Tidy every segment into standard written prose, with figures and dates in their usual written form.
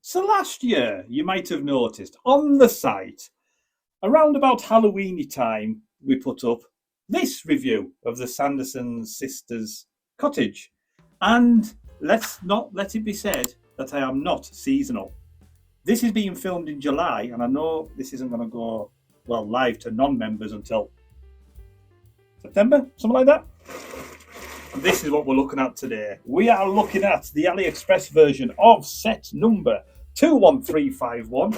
So last year, you might have noticed on the site, around about Halloweeny time, we put up this review of the Sanderson sisters' cottage. And let's not let it be said that I am not seasonal. This is being filmed in July, and I know this isn't going to go live to non-members until September, something like that. This is what we're looking at today. We are looking at the AliExpress version of set number 21351,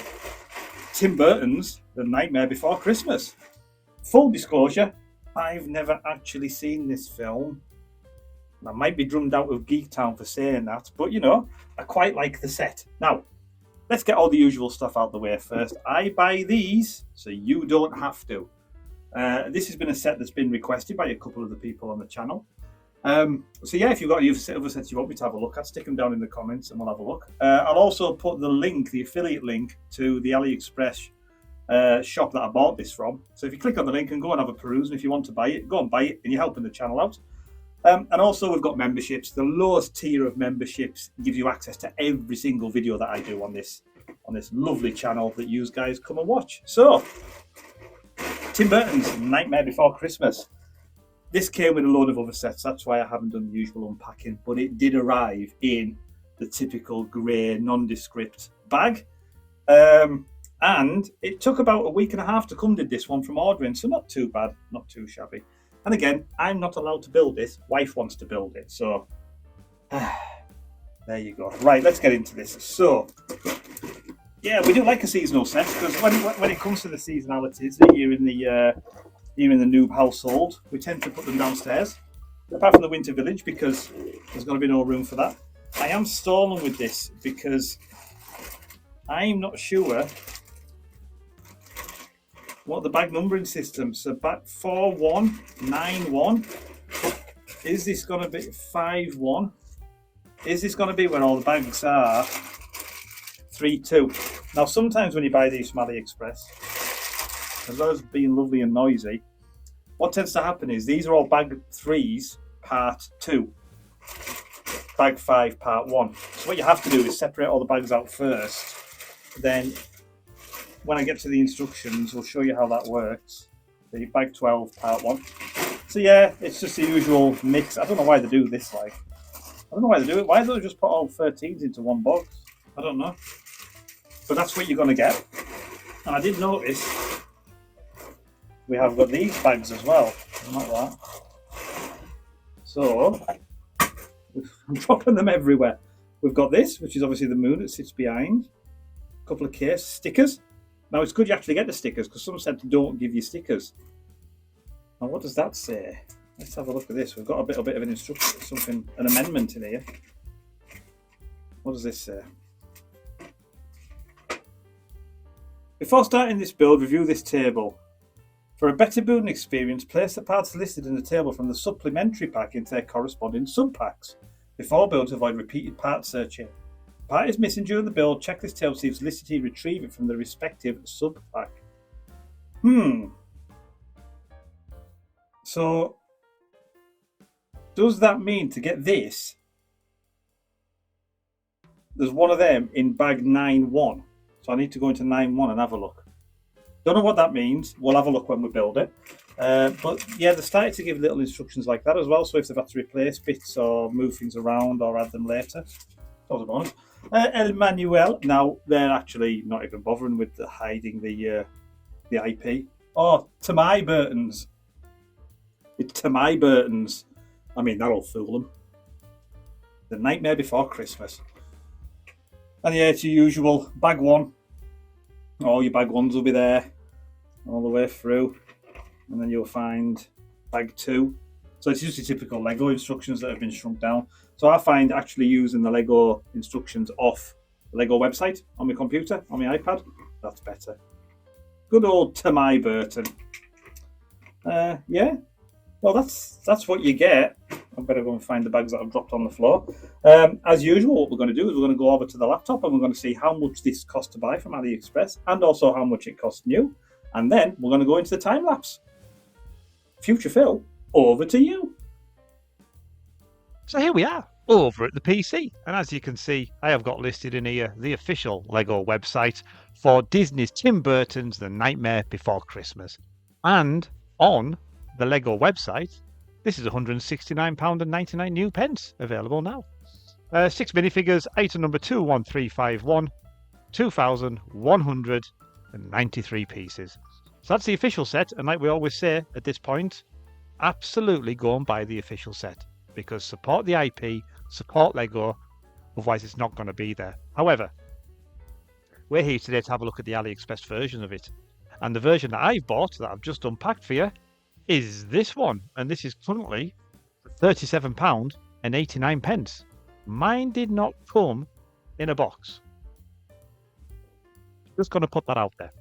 Tim Burton's The Nightmare Before Christmas. Full disclosure, I've never actually seen this film. I might be drummed out of Geek Town for saying that, but you know, I quite like the set. Now, let's get all the usual stuff out of the way first. I buy these, so you don't have to. This has been a set that's been requested by a couple of the people on the channel. So yeah, if you've got other sets you want me to have a look at, stick them down in the comments and we'll have a look. I'll also put the link, the affiliate link to the AliExpress shop that I bought this from. So if you click on the link and go and have a peruse, and if you want to buy it, go and buy it, and you're helping the channel out. And also we've got memberships. The lowest tier of memberships gives you access to every single video that I do on this lovely channel that you guys come and watch. So, Tim Burton's Nightmare Before Christmas. This came with a load of other sets, that's why I haven't done the usual unpacking, but it did arrive in the typical grey, nondescript bag. And it took about a week and a half to come, did this one, from ordering, so not too bad, not too shabby. And again, I'm not allowed to build it, wife wants to build it, so there you go. Right, let's get into this. So, yeah, we do like a seasonal set, because when it comes to the seasonalities that you're in the noob household, we tend to put them downstairs, apart from the Winter Village, because there's going to be no room for that. I am stalling with this because I'm not sure what the bag numbering system. So bag 4191. Is this going to be 51? Is this going to be where all the bags are 32? Now, sometimes when you buy these from AliExpress, as well as being lovely and noisy, what tends to happen is these are all bag 3s part 2, bag 5 part 1. So what you have to do is separate all the bags out first, then when I get to the instructions I'll show you how that works. The bag 12 part 1. So yeah, it's just the usual mix. I don't know why they do this, I don't know why they do it. Why don't they just put all 13s into one box? I don't know. But that's what you're going to get. And I did notice we have got these bags as well, not that. So, I'm dropping them everywhere. We've got this, which is obviously the moon that sits behind. A couple of case stickers. Now, it's good you actually get the stickers, because some said don't give you stickers. Now, what does that say? Let's have a look at this. We've got a bit of an instruction, an amendment in here. What does this say? Before starting this build, review this table. For a better building experience, place the parts listed in the table from the supplementary pack into their corresponding sub-packs. Before build, avoid repeated part searching. If a part is missing during the build, check this table to see if it's listed to retrieve it from the respective sub-pack. So, does that mean to get this, there's one of them in bag 9-1. So I need to go into 9-1 and have a look. Don't know what that means. We'll have a look when we build it. But yeah, they started to give little instructions like that as well. So if they've had to replace bits or move things around or add them later. That was a bonus. El Manuel. Now, they're actually not even bothering with hiding the IP. Oh, to my Burtons. It's to my Burtons. I mean, that'll fool them. The Nightmare Before Christmas. And yeah, it's your usual bag 1. All your bag 1s will be there all the way through, and then you'll find bag 2. So it's usually typical Lego instructions that have been shrunk down. So I find actually using the Lego instructions off the Lego website on my computer, on my iPad, that's better. Good old Tamai Burton. Yeah, well that's what you get. I better go and find the bags that I've dropped on the floor. As usual, what we're going to do is we're going to go over to the laptop and we're going to see how much this cost to buy from AliExpress and also how much it cost new. And then we're going to go into the time lapse. Future Phil, over to you. So here we are. over at the PC. And as you can see, I have got listed in here the official Lego website for Disney's Tim Burton's The Nightmare Before Christmas. And on the Lego website, this is £169.99 new pence available now. 6 minifigures, item number 21351, 2,193 pieces. So that's the official set, and like we always say at this point, absolutely go and buy the official set, because support the IP, support Lego, otherwise it's not going to be there. However, we're here today to have a look at the AliExpress version of it. And the version that I've bought, that I've just unpacked for you, is this one. And this is currently £37.89. Mine did not come in a box. Just going to put that out there.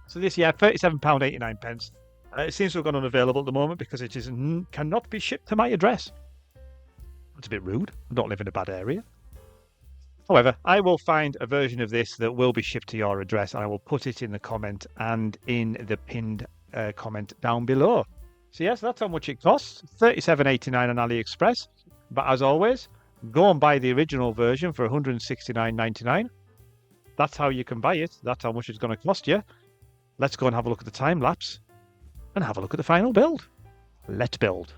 So this, £37.89. It seems to have gone unavailable at the moment because it cannot be shipped to my address. It's a bit rude. I don't live in a bad area. However, I will find a version of this that will be shipped to your address, and I will put it in the comment and in the pinned comment down below. So yes, that's how much it costs, £37.89 on AliExpress. But as always, go and buy the original version for £169.99. That's how you can buy it. That's how much it's going to cost you. Let's go and have a look at the time lapse and have a look at the final build. Let's build.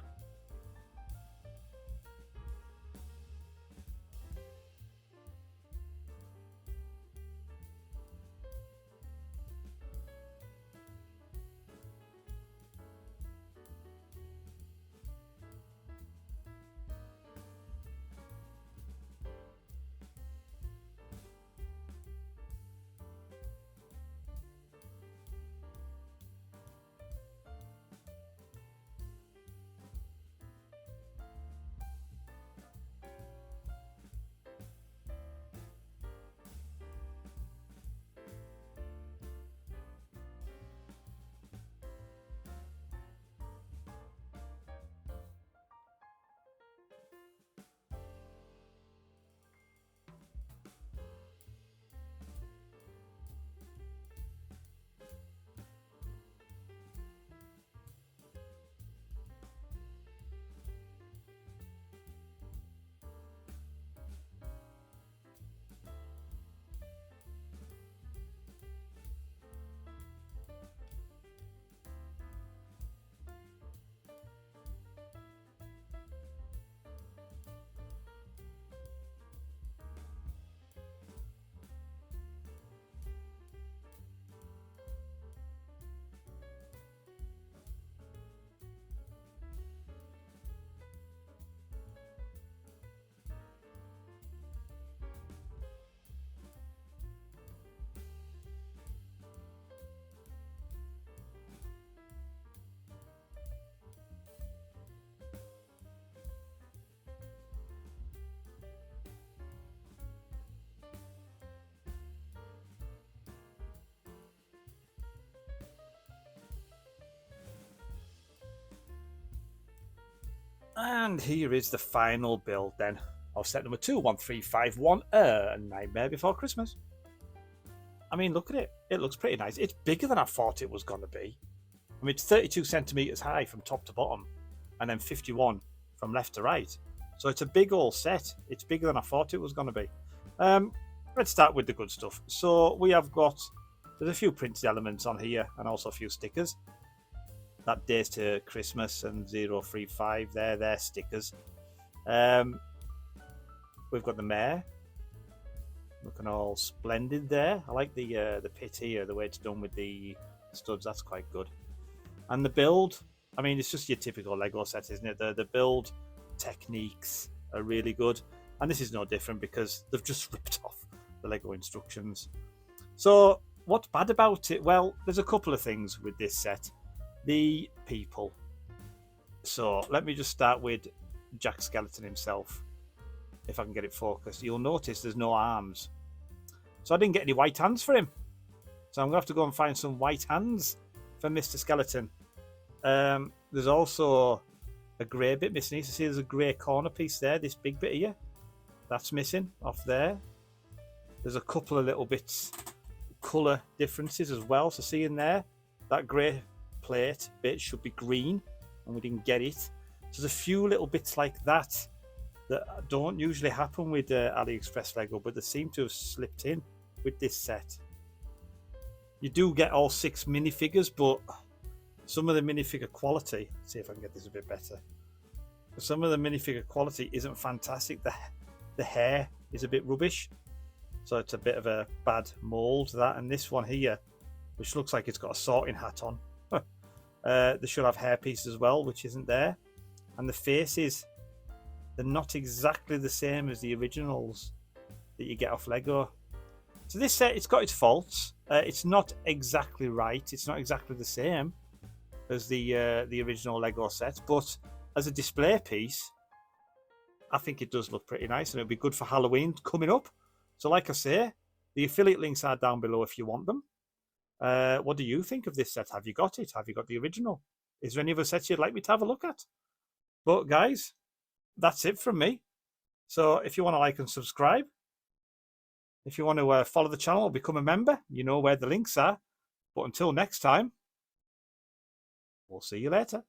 And here is the final build then of set number 21351, Nightmare Before Christmas. I mean, look at it. It looks pretty nice. It's bigger than I thought it was going to be. I mean, it's 32 centimetres high from top to bottom, and then 51 from left to right. So it's a big old set. It's bigger than I thought it was going to be. Let's start with the good stuff. So we have got, there's a few printed elements on here and also a few stickers. That Days to Christmas and 035 there, they're stickers. We've got the mare, looking all splendid there. I like the pit here, the way it's done with the studs, that's quite good. And the build, I mean, it's just your typical Lego set, isn't it? The build techniques are really good. And this is no different because they've just ripped off the Lego instructions. So what's bad about it? Well, there's a couple of things with this set. The people. So let me just start with Jack Skeleton himself. If I can get it focused, you'll notice there's no arms. So I didn't get any white hands for him. So I'm going to have to go and find some white hands for Mr. Skeleton. There's also a grey bit missing. You see there's a grey corner piece there, this big bit here. That's missing off there. There's a couple of little bits, colour differences as well. So see in there, that grey plate bit should be green, and we didn't get it. So there's a few little bits like that that don't usually happen with AliExpress Lego, but they seem to have slipped in with this set. You do get all 6 minifigures, but some of the minifigure quality, let's see if I can get this a bit better. Some of the minifigure quality isn't fantastic. The hair is a bit rubbish, so it's a bit of a bad mold, that. And this one here, which looks like it's got a sorting hat on, they should have hair piece as well, which isn't there. And the faces, they're not exactly the same as the originals that you get off Lego. So this set, it's got its faults. It's not exactly right. It's not exactly the same as the original Lego set, but as a display piece, I think it does look pretty nice, and it'll be good for Halloween coming up. So like I say, the affiliate links are down below if you want them. What do you think of this set? Have you got it? Have you got the original? Is there any other sets you'd like me to have a look at? But guys, that's it from me. So if you want to like and subscribe, if you want to follow the channel or become a member, you know where the links are. But until next time, we'll see you later.